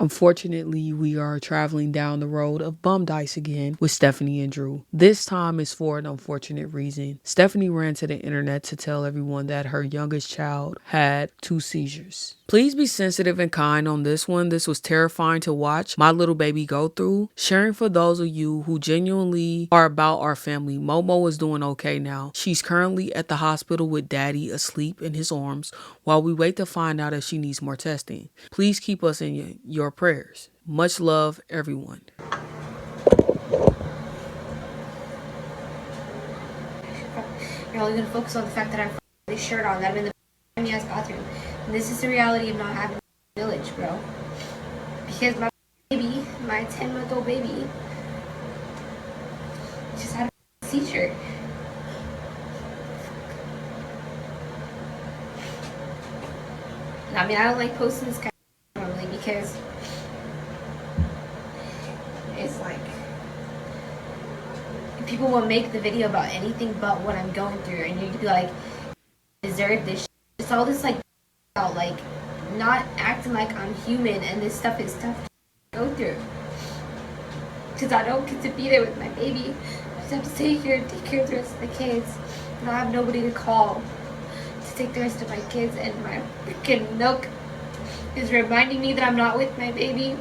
Unfortunately, we are traveling down the road of bum dice again with Stephanie and Drew. This time is for an unfortunate reason. Stephanie ran to the internet to tell everyone that her youngest child had 2 seizures. Please be sensitive and kind on this one. This was terrifying to watch my little baby go through. Sharing for those of you who genuinely are about our family. Momo is doing okay now. She's currently at the hospital with daddy asleep in his arms while we wait to find out if she needs more testing. Please keep us in your prayers. Much love, everyone. You're only going to focus on the fact that I'm this shirt on, that I'm in the tiny ass bathroom. And this is the reality of not having a village, bro. Because my baby, my 10-month-old baby, just had a seizure. And I mean, I don't like posting this kind of normally because it's like people will make the video about anything but what I'm going through, and you'd be like, deserve this shit. It's all this like about like not acting like I'm human, and this stuff is tough to go through because I don't get to be there with my baby. I just have to stay here and take care of the rest of the kids, and I have nobody to call to take the rest of my kids, and my freaking milk is reminding me that I'm not with my baby.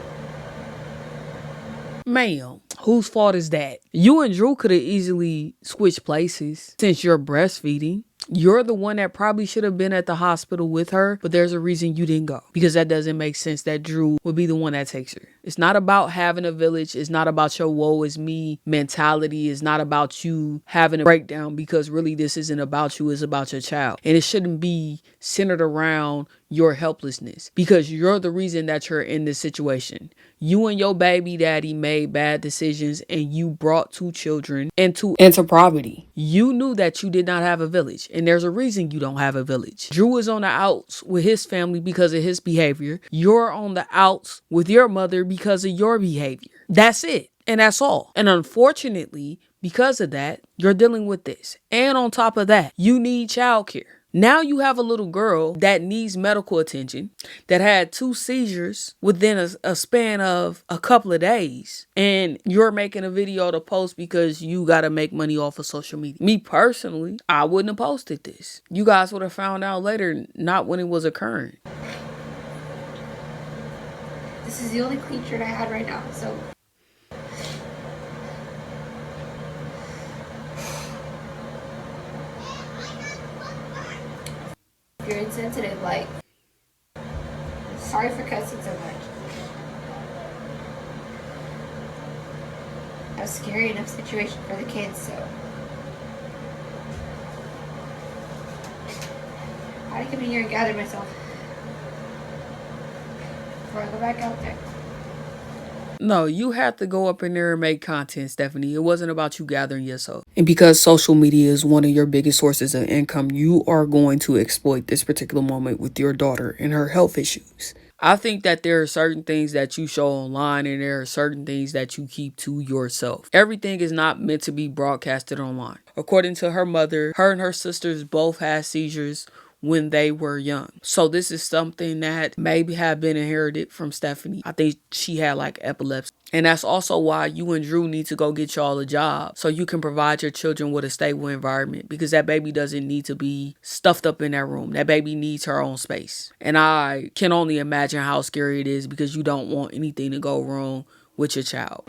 Ma'am, whose fault is that? You and Drew could have easily switched places since you're breastfeeding. You're the one that probably should have been at the hospital with her, but there's a reason you didn't go, because that doesn't make sense that Drew would be the one that takes her. It's not about having a village. It's not about your woe is me mentality. It's not about you having a breakdown, because really this isn't about you. It's about your child. And it shouldn't be centered around your helplessness, because you're the reason that you're in this situation. You and your baby daddy made bad decisions, and you brought 2 children into poverty. You knew that you did not have a village, and there's a reason you don't have a village. Drew is on the outs with his family because of his behavior. You're on the outs with your mother because of your behavior. That's it. And that's all. And unfortunately, because of that, you're dealing with this. And on top of that, you need childcare. Now you have a little girl that needs medical attention, that had 2 seizures within a span of a couple of days. And you're making a video to post because you got to make money off of social media. Me personally, I wouldn't have posted this. You guys would have found out later, not when it was occurring. This is the only clean shirt I had right now, so if you're insensitive, like, sorry for cussing so much. A scary enough situation for the kids, so I had to come in here and gather myself before I go back out there. No, you had to go up in there and make content, Stephanie. It wasn't about you gathering yourself. And because social media is one of your biggest sources of income, you are going to exploit this particular moment with your daughter and her health issues. I think that there are certain things that you show online, and there are certain things that you keep to yourself. Everything is not meant to be broadcasted online. According to her mother, her and her sisters both had seizures when they were young. So this is something that maybe have been inherited from Stephanie. I think she had like epilepsy. And that's also why you and Drew need to go get y'all a job, so you can provide your children with a stable environment, because that baby doesn't need to be stuffed up in that room. That baby needs her own space. And I can only imagine how scary it is, because you don't want anything to go wrong with your child.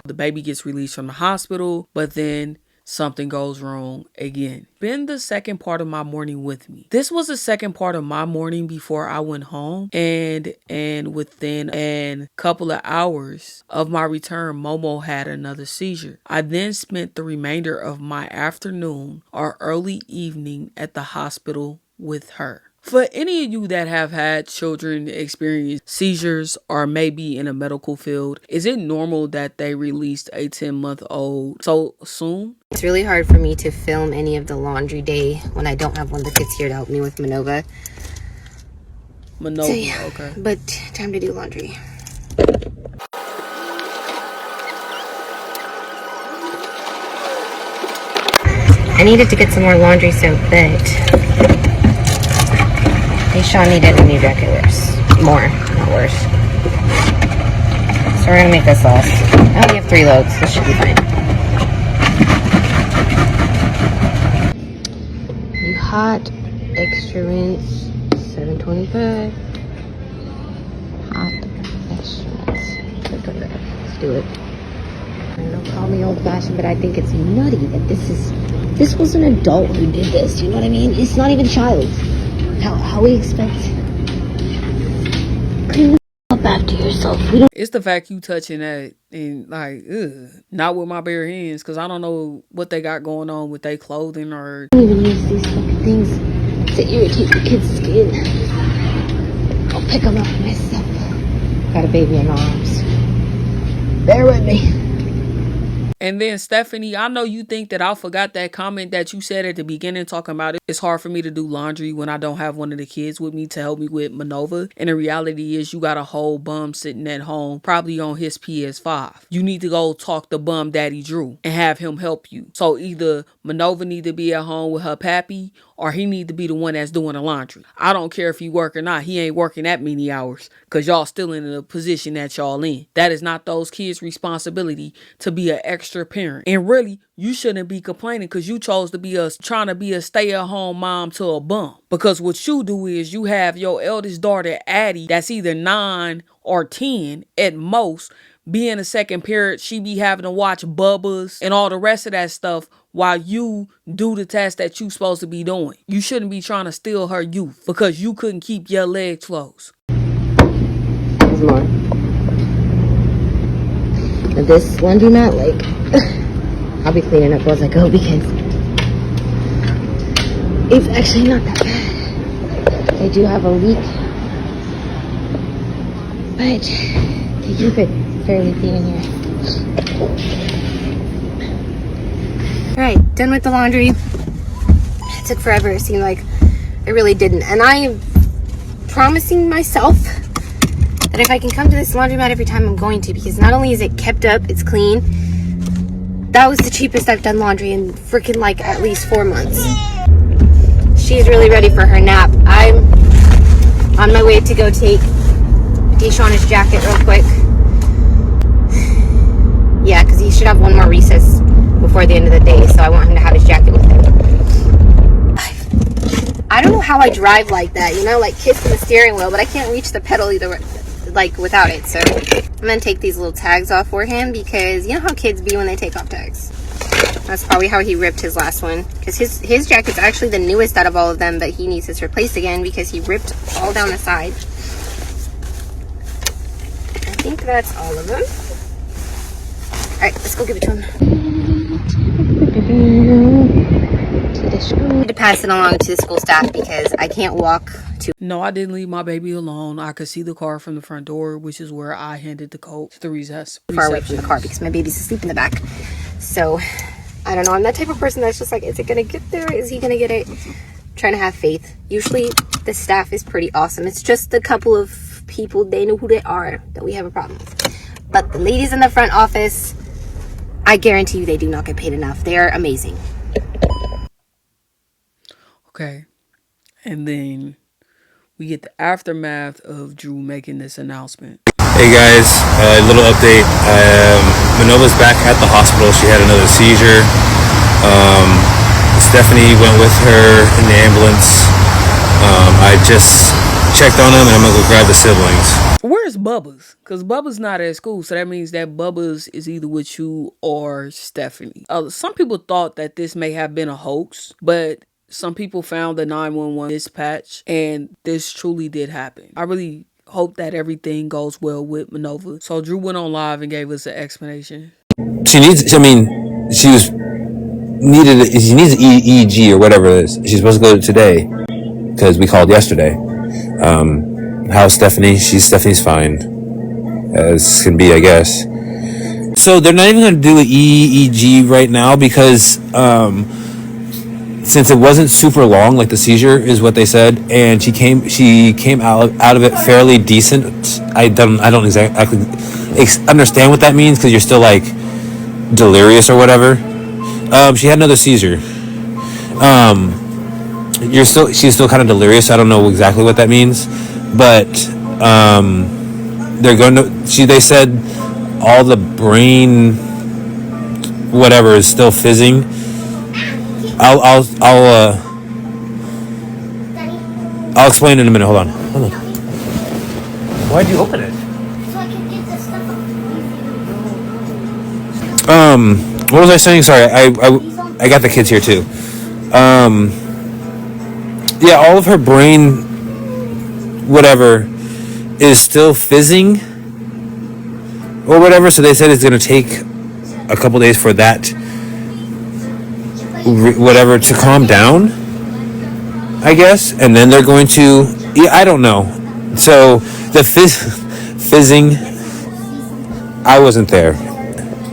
The baby gets released from the hospital, but then something goes wrong again. Spend the second part of my morning with me. This was the second part of my morning before I went home, and within a couple of hours of my return, Momo had another seizure. I then spent the remainder of my afternoon or early evening at the hospital with her. For any of you that have had children experience seizures or maybe in a medical field, is it normal that they released a 10-month-old so soon? It's really hard for me to film any of the laundry day when I don't have one of the kids here to help me with Manova. So, yeah, okay. But time to do laundry. I needed to get some more laundry soap, but Deshaun needed a new jacket worse. More, not worse. So we're gonna make this last. I only have 3 loads. This should be fine. You hot extra rinse, $7.25. Hot extra rinse. Let's do it. I don't know, call me old-fashioned, but I think it's nutty that this was an adult who did this. You know what I mean? It's not even a child. How we expect clean the up after yourself. We don't. It's the fact you touching that and like, not with my bare hands, because I don't know what they got going on with their clothing or. I don't even use these fucking things to irritate the kid's skin. I'll pick them up myself. Got a baby in my arms. Bear with me. And then Stephanie, I know you think that I forgot that comment that you said at the beginning talking about it's hard for me to do laundry when I don't have one of the kids with me to help me with Manova. And the reality is you got a whole bum sitting at home, probably on his PS5. You need to go talk to bum daddy Drew and have him help you. So either Manova need to be at home with her pappy or he need to be the one that's doing the laundry. I don't care if he work or not. He ain't working that many hours because y'all still in the position that y'all in. That is not those kids' responsibility to be an extra parent. And really, you shouldn't be complaining because you chose to be trying to be a stay-at-home mom to a bum. Because what you do is you have your eldest daughter, Addie, that's either 9 or 10 at most, being a second parent. She be having to watch Bubba's and all the rest of that stuff while you do the task that you supposed to be doing. You shouldn't be trying to steal her youth because you couldn't keep your legs closed. There's more. This laundromat, like, I'll be cleaning up as I go because it's actually not that bad. They do have a leak, but they keep it fairly clean in here. Alright, done with the laundry. It took forever. It seemed like it really didn't. And I am promising myself that if I can come to this laundromat every time, I'm going to, because not only is it kept up, it's clean. That was the cheapest I've done laundry in freaking like at least 4 months. She's really ready for her nap. I'm on my way to go take Deshaun his jacket real quick. Yeah, because he should have one more recess before the end of the day, so I want him to have his jacket with him. I don't know how I drive like that, you know, like kissing the steering wheel, but I can't reach the pedal either, like without it. So I'm gonna take these little tags off for him because you know how kids be when they take off tags. That's probably how he ripped his last one, because his jacket's actually the newest out of all of them, but he needs his replaced again because he ripped all down the side. I think that's all of them. All right, let's go give it to him. I need to pass it along to the school staff because I can't walk to. No, I didn't leave my baby alone. I could see the car from the front door, which is where I handed the coat to the recess. Far away from the car because my baby's asleep in the back. So I don't know. I'm that type of person that's just like, is it gonna get there? Is he gonna get it? I'm trying to have faith. Usually the staff is pretty awesome. It's just a couple of people, they know who they are, that we have a problem with. But the ladies in the front office, I guarantee you they do not get paid enough. They are amazing. Okay. And then we get the aftermath of Drew making this announcement. Hey guys, a little update. Manova's back at the hospital. She had another seizure. Stephanie went with her in the ambulance. I just checked on them and I'm gonna go grab the siblings. Where's Bubba's? Because Bubba's not at school, so that means that Bubba's is either with you or Stephanie. Some people thought that this may have been a hoax, but some people found the 911 dispatch, and this truly did happen. I really hope that everything goes well with Manova. So Drew went on live and gave us an explanation. She needs an EEG or whatever it is. She's supposed to go today because we called yesterday. How's Stephanie? Stephanie's fine, as can be, I guess. So they're not even going to do an EEG right now because since it wasn't super long, like the seizure is what they said, and she came out of it fairly decent. I don't exactly understand what that means because you're still like delirious or whatever. She had another seizure, She's still kind of delirious. I don't know exactly what that means, but they're going to. They said all the brain, whatever, is still fizzing. I'll explain in a minute. Hold on. Why'd you open it? So I can get the stuff What was I saying? Sorry, I got the kids here too. Yeah, all of her brain, whatever, is still fizzing or whatever. So they said it's gonna take a couple days for that, whatever, to calm down, I guess, and then they're going to. Yeah, I don't know. So the fizzing, I wasn't there.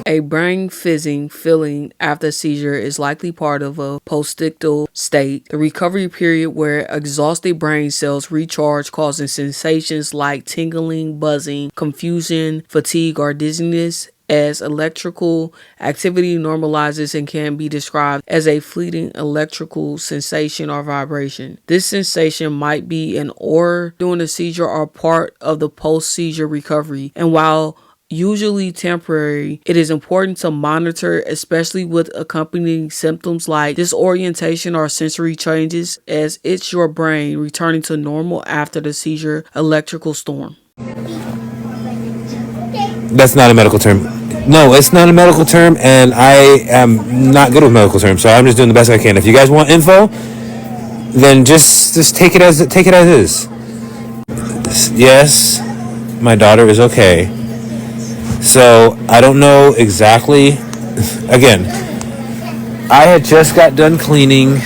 A brain fizzing feeling after a seizure is likely part of a postictal state, the recovery period where exhausted brain cells recharge, causing sensations like tingling, buzzing, confusion, fatigue, or dizziness. As electrical activity normalizes and can be described as a fleeting electrical sensation or vibration. This sensation might be an aura during a seizure or part of the post-seizure recovery, and while usually temporary, it is important to monitor, especially with accompanying symptoms like disorientation or sensory changes, as it's your brain returning to normal after the seizure electrical storm. That's not a medical term. No, it's not a medical term, and I am not good with medical terms, so I'm just doing the best I can. If you guys want info, then just take it as is. Yes, my daughter is okay. So I don't know exactly. Again, I had just got done cleaning.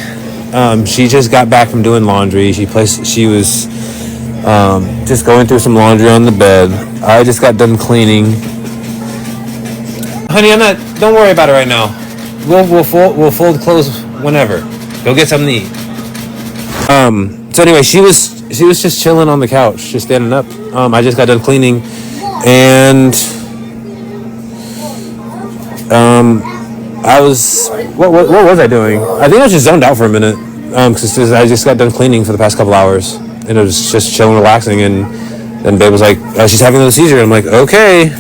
She just got back from doing laundry. She was just going through some laundry on the bed. I just got done cleaning. Honey, don't worry about it right now. We'll fold clothes whenever. Go get something to eat. So anyway, she was just chilling on the couch, just standing up. I just got done cleaning, and I was what was I doing? I think I was just zoned out for a minute. Cause I just got done cleaning for the past couple hours, and it was just chilling, relaxing, and then Babe was like, "She's having a seizure." I'm like, "Okay."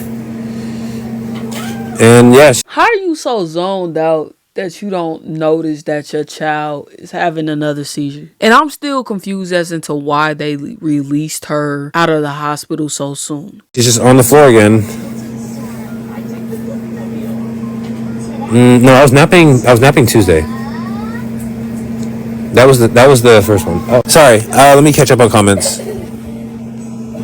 And yeah. How are you so zoned out that you don't notice that your child is having another seizure? And I'm still confused as to why they released her out of the hospital so soon. She's just on the floor again. No, I was napping Tuesday. That was the first one. Oh, sorry. Let me catch up on comments.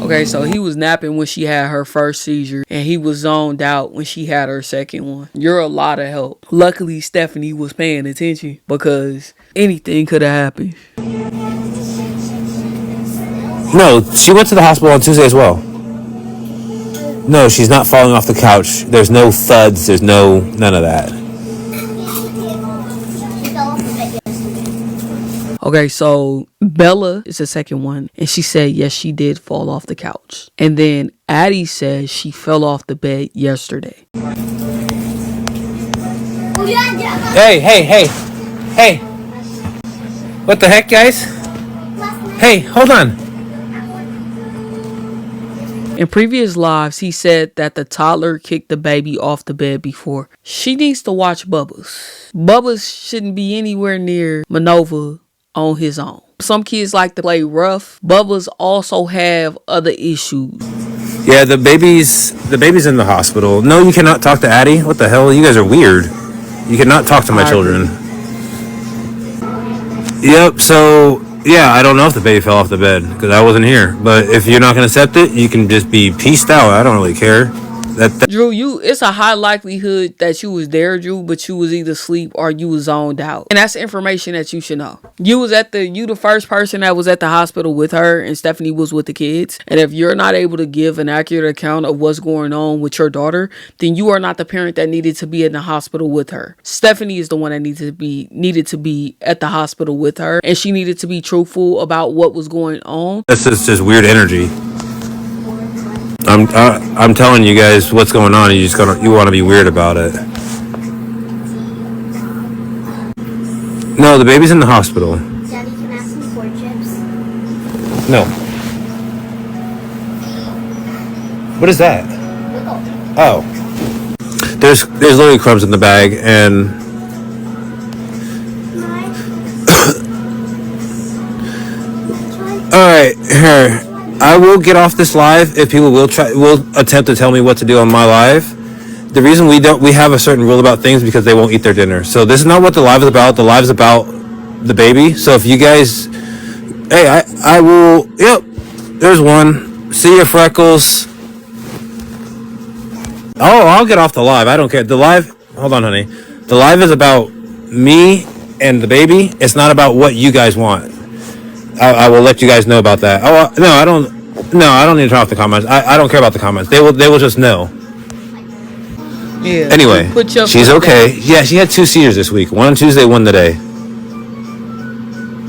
Okay, so he was napping when she had her first seizure, and he was zoned out when she had her second one. You're a lot of help. Luckily, Stephanie was paying attention, because anything could have happened. No, she went to the hospital on Tuesday as well. No, she's not falling off the couch. There's no thuds. There's none of that. Okay, so Bella is the second one, and she said yes, she did fall off the couch. And then Addie says she fell off the bed yesterday. Hey! What the heck, guys? Hey, hold on. In previous lives, he said that the toddler kicked the baby off the bed before. She needs to watch Bubba's. Bubba's shouldn't be anywhere near Manova on his own. Some kids like to play rough. Bubba's also have other issues. Yeah, the baby's in the hospital. No, you cannot talk to Addie. What the hell? You guys are weird. You cannot talk to my children. Yep, so yeah, I don't know if the baby fell off the bed because I wasn't here. But if you're not going to accept it, you can just be peaced out. I don't really care. Drew, it's a high likelihood that you was there, Drew, but you was either asleep or you was zoned out. And that's information that you should know. You the first person that was at the hospital with her, and Stephanie was with the kids. And if you're not able to give an accurate account of what's going on with your daughter, then you are not the parent that needed to be in the hospital with her. Stephanie is the one that needed to be at the hospital with her, and she needed to be truthful about what was going on. That's just weird energy. I'm telling you guys what's going on, and you want to be weird about it. No, the baby's in the hospital. Daddy, can I have some corn chips? No. What is that? Oh. There's literally crumbs in the bag, and alright, here. I will get off this live if people will attempt to tell me what to do on my live. The reason we have a certain rule about things because they won't eat their dinner. So this is not what the live is about. The live is about the baby. So if you guys, hey, I will. Yep, there's one. See ya, Freckles. Oh, I'll get off the live. I don't care. The live. Hold on, honey. The live is about me and the baby. It's not about what you guys want. I will let you guys know about that. Oh no, I don't. No, I don't need to turn off the comments. I don't care about the comments. They will just know. Yeah. Anyway, she's okay. Down. Yeah, she had 2 seizures this week. One on Tuesday, one today.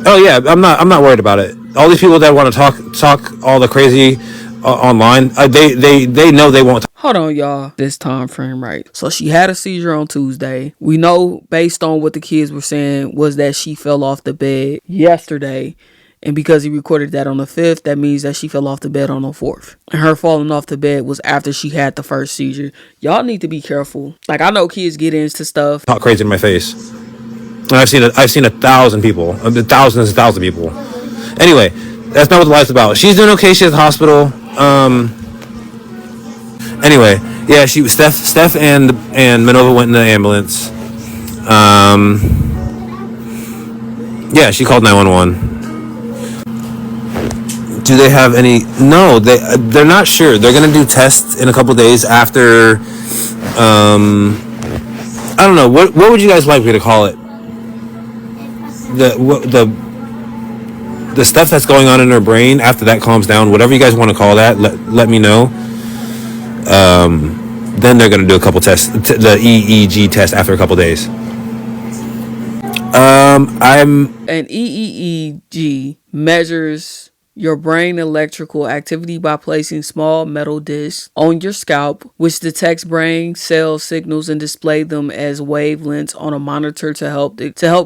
Oh yeah, I'm not worried about it. All these people that want to talk all the crazy online, they know they won't. Hold on, y'all. This time frame, right? So she had a seizure on Tuesday. We know based on what the kids were saying was that she fell off the bed yesterday. And because he recorded that on the 5th, that means that she fell off the bed on the 4th. And her falling off the bed was after she had the first seizure. Y'all need to be careful. Like, I know kids get into stuff. Talk crazy in my face. And I've seen 1,000 people. Thousands and thousands of people. Anyway, that's not what the life's about. She's doing okay. She's at the hospital. Anyway, yeah, Steph and Manova went in the ambulance. Yeah, she called 911. Do they have any? No, they're not sure. They're gonna do tests in a couple days after. I don't know. What would you guys like me to call it? The stuff that's going on in her brain after that calms down. Whatever you guys want to call that, let me know. Then they're gonna do a couple tests, the EEG test after a couple days. An EEG measures your brain electrical activity by placing small metal discs on your scalp, which detects brain cell signals and display them as wavelengths on a monitor to help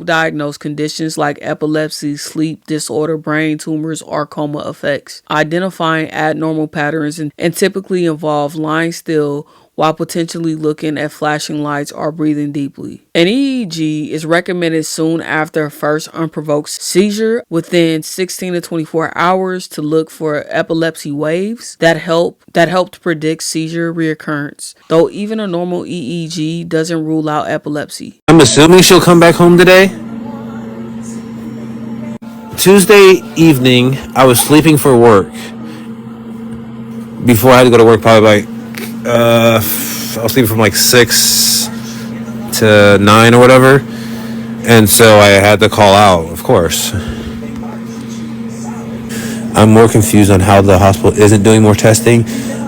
diagnose conditions like epilepsy, sleep disorder, brain tumors, or coma effects. Identifying abnormal patterns and typically involve lying still while potentially looking at flashing lights or breathing deeply. An EEG is recommended soon after a first unprovoked seizure within 16 to 24 hours to look for epilepsy waves that help to predict seizure reoccurrence, though even a normal EEG doesn't rule out epilepsy. I'm assuming she'll come back home today. Tuesday evening, I was sleeping for work. Before I had to go to work, probably I was sleeping from like 6 to 9 or whatever, and so I had to call out, of course. I'm more confused on how the hospital isn't doing more testing.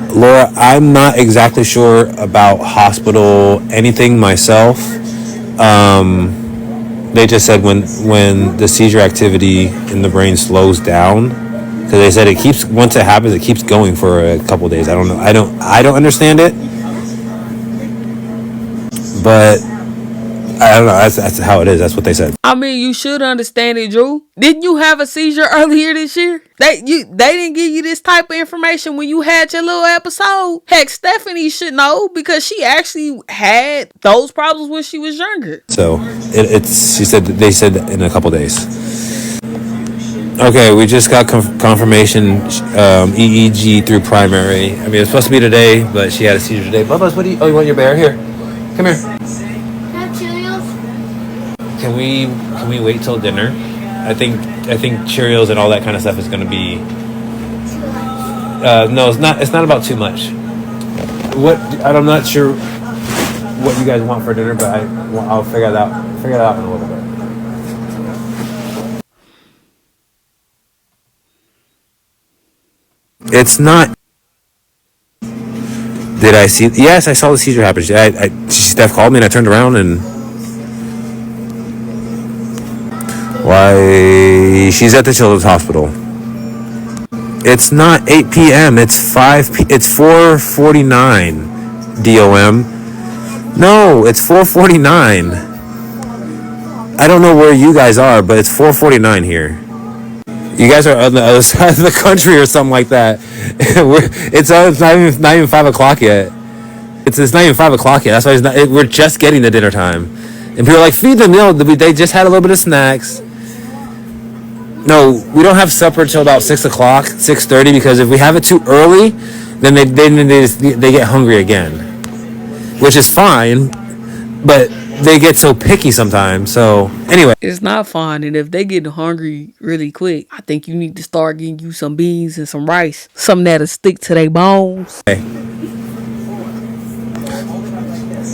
Laura, I'm not exactly sure about hospital anything myself. They just said when the seizure activity in the brain slows down, because they said once it happens, it keeps going for a couple of days. I don't know. I don't understand it, but I don't know. That's how it is. That's what they said. I mean, you should understand it, Drew. Didn't you have a seizure earlier this year? They didn't give you this type of information when you had your little episode. Heck, Stephanie should know because she actually had those problems when she was younger. So they said in a couple days. Okay, we just got confirmation, EEG through primary. I mean, it's supposed to be today, but she had a seizure today. Bubba's, you want your bear? Here, come here. Can I have Cheerios? Can we wait till dinner? I think Cheerios and all that kind of stuff is going to be. No, it's not. It's not about too much. I'm not sure what you guys want for dinner, but I'll figure it out. Figure it out in a little bit. It's not. Did I see? Yes, I saw the seizure happen. Steph called me and I turned around and. Why? She's at the children's hospital. It's not 8 p.m. It's 5 It's 4:49. DOM. No, it's 4:49. I don't know where you guys are, but it's 4:49 here. You guys are on the other side of the country or something like that. It's not even 5 o'clock yet. It's not even 5 o'clock yet. That's why we're just getting to dinner time. And people are like, feed them. No, they just had a little bit of snacks. No, we don't have supper till about 6 o'clock, 6:30, because if we have it too early, then they get hungry again, which is fine, but they get so picky sometimes. So anyway, It's not fun. And if they get hungry really quick, I think you need to start getting you some beans and some rice. Something that'll stick to their bones.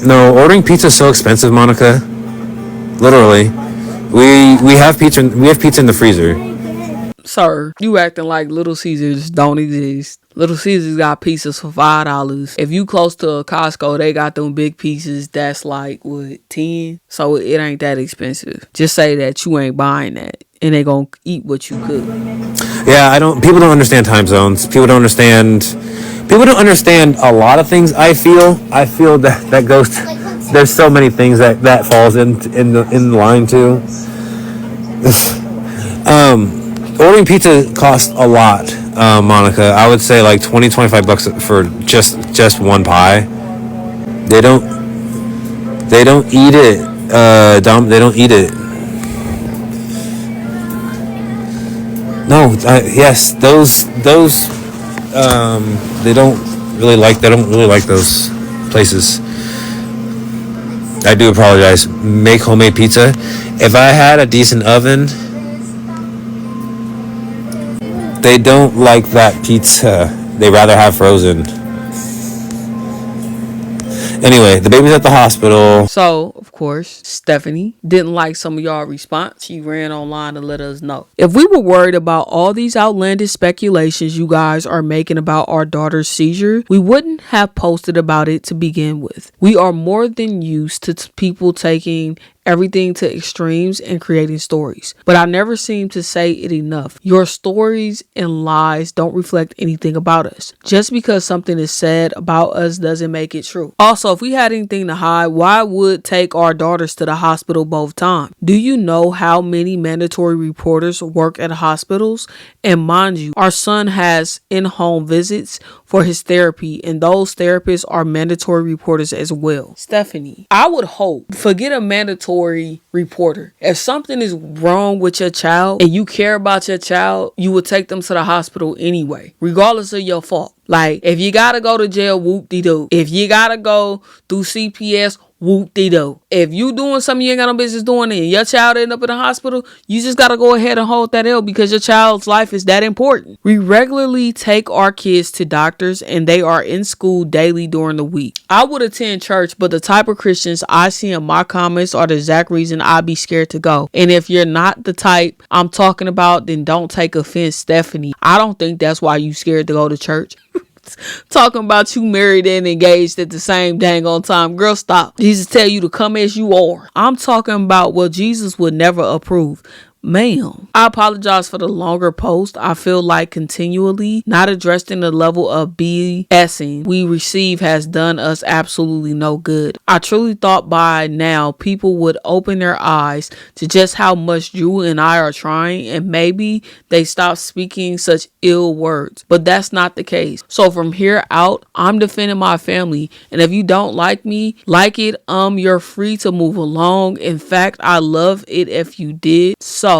no, ordering pizza is so expensive, Monica. Literally, we have pizza. We have pizza in the freezer. Sir, you acting like Little Caesars don't exist. Little Caesars got pizzas for $5. If you close to a Costco, they got them big pieces that's like, what, 10? So it ain't that expensive. Just say that you ain't buying that, and they gonna eat what you cook. Yeah, people don't understand time zones. People don't understand a lot of things. I feel that goes there's so many things that falls in line too. Ordering pizza costs a lot, Monica. I would say like $20-25 for just one pie. They don't eat it. They don't eat it. No, yes, those they don't really like those places. I do apologize. Make homemade pizza. If I had a decent oven, they don't like that pizza. They rather have frozen. Anyway, the baby's at the hospital. So, of course, Stephanie didn't like some of y'all response. She ran online to let us know. If we were worried about all these outlandish speculations you guys are making about our daughter's seizure, we wouldn't have posted about it to begin with. We are more than used to people taking everything to extremes and creating stories. But I never seem to say it enough. Your stories and lies don't reflect anything about us. Just because something is said about us doesn't make it true. Also, if we had anything to hide, why would take our daughters to the hospital both times? Do you know how many mandatory reporters work at hospitals? And mind you, our son has in-home visits for his therapy, and those therapists are mandatory reporters as well. Stephanie, I would hope, forget a mandatory reporter. If something is wrong with your child and you care about your child, you would take them to the hospital anyway, regardless of your fault. Like, if you gotta go to jail, whoop-de-doo. If you gotta go through CPS, whoop-de-doo. If you doing something you ain't got no business doing and your child end up in the hospital, you just gotta go ahead and hold that L because your child's life is that important. We regularly take our kids to doctors and they are in school daily during the week. I would attend church, but the type of Christians I see in my comments are the exact reason I'd be scared to go. And if you're not the type I'm talking about, then don't take offense, Stephanie. I don't think that's why you scared to go to church. Talking about you married and engaged at the same dang on time. Girl, stop. Jesus tell you to come as you are. I'm talking about what Jesus would never approve. Ma'am, I apologize for the longer post. I feel like continually not addressing the level of BSing we receive has done us absolutely no good. I truly thought by now people would open their eyes to just how much Drew and I are trying, and maybe they stop speaking such ill words. But that's not the case. So from here out, I'm defending my family, and if you don't like me, like it, you're free to move along. In fact, I love it if you did. So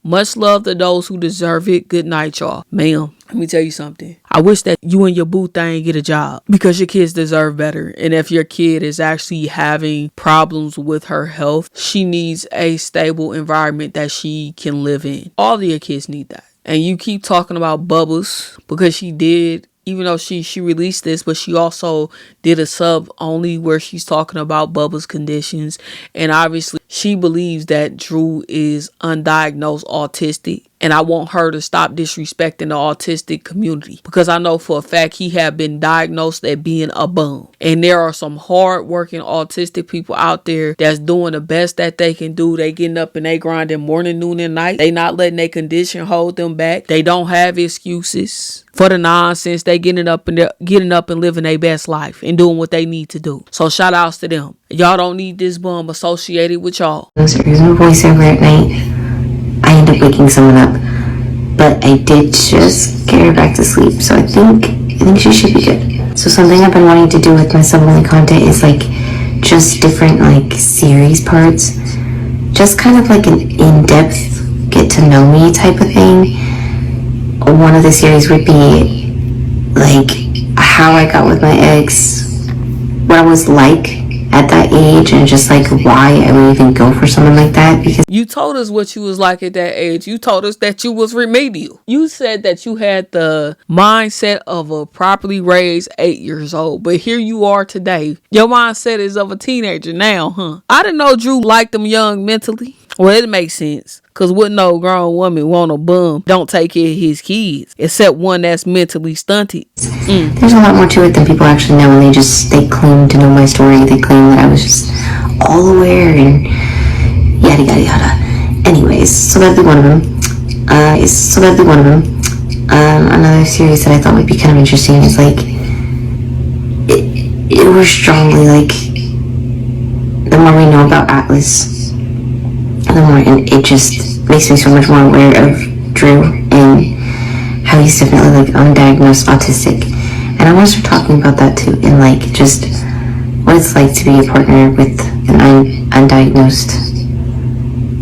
much love to those who deserve it. Good night, y'all. Ma'am, let me tell you something. I wish that you and your boo thing get a job because your kids deserve better. And if your kid is actually having problems with her health, she needs a stable environment that she can live in. All of your kids need that. And you keep talking about Bubbles because she did, even though she released this, but she also did a sub only where she's talking about Bubba's conditions. And obviously she believes that Drew is undiagnosed autistic. And I want her to stop disrespecting the autistic community, because I know for a fact he have been diagnosed as being a bum. And there are some hard working autistic people out there that's doing the best that they can do. They getting up and they grinding morning, noon, and night. They not letting their condition hold them back. They don't have excuses for the nonsense. They getting up and living their best life and doing what they need to do. So shout outs to them. Y'all don't need this bum associated with y'all. There's no voiceover at night. I end up waking someone up, but I did just get her back to sleep, so I think she should be good. So something I've been wanting to do with my sub-only content is like just different like series parts, just kind of like an in-depth get to know me type of thing. One of the series would be like how I got with my ex, what I was like at that age, and just like why I would even go for someone like that. Because you told us what you was like at that age. You told us that you was remedial. You said that you had the mindset of a properly raised 8 years old, but here you are today. Your mindset is of a teenager now, huh? I didn't know Drew liked them young mentally. Well, it makes sense, because wouldn't no grown woman want a bum don't take care of his kids, except one that's mentally stunted. There's a lot more to it than people actually know, and they claim to know my story. They claim that I was just all aware and yada yada yada. Anyways, so that'd be one of them. Another series that I thought would be kind of interesting is like it was strongly like the more we know about Atlas, the more, and it just makes me so much more aware of Drew and how he's definitely like undiagnosed autistic. And I want to start talking about that too, and like just what it's like to be a partner with an undiagnosed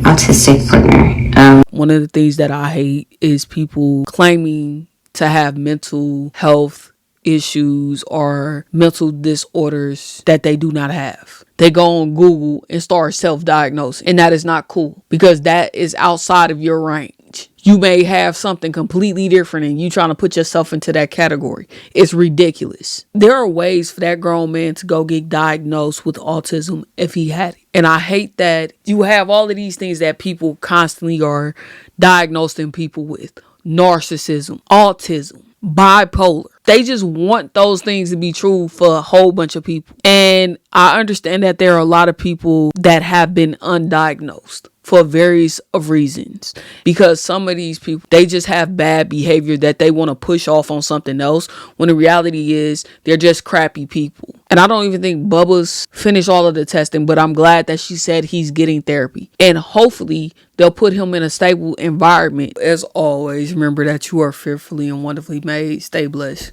autistic partner. One of the things that I hate is people claiming to have mental health issues or mental disorders that they do not have. They go on Google and start self-diagnosing, and that is not cool, because that is outside of your range. You may have something completely different and you trying to put yourself into that category. It's ridiculous. There are ways for that grown man to go get diagnosed with autism if he had it. And I hate that you have all of these things that people constantly are diagnosing people with. Narcissism, autism, bipolar. They just want those things to be true for a whole bunch of people. And I understand that there are a lot of people that have been undiagnosed for various of reasons, because some of these people, they just have bad behavior that they want to push off on something else, when the reality is they're just crappy people. And I don't even think Bubba's finished all of the testing, but I'm glad that she said he's getting therapy, and hopefully they'll put him in a stable environment. As always, remember that you are fearfully and wonderfully made. Stay blessed.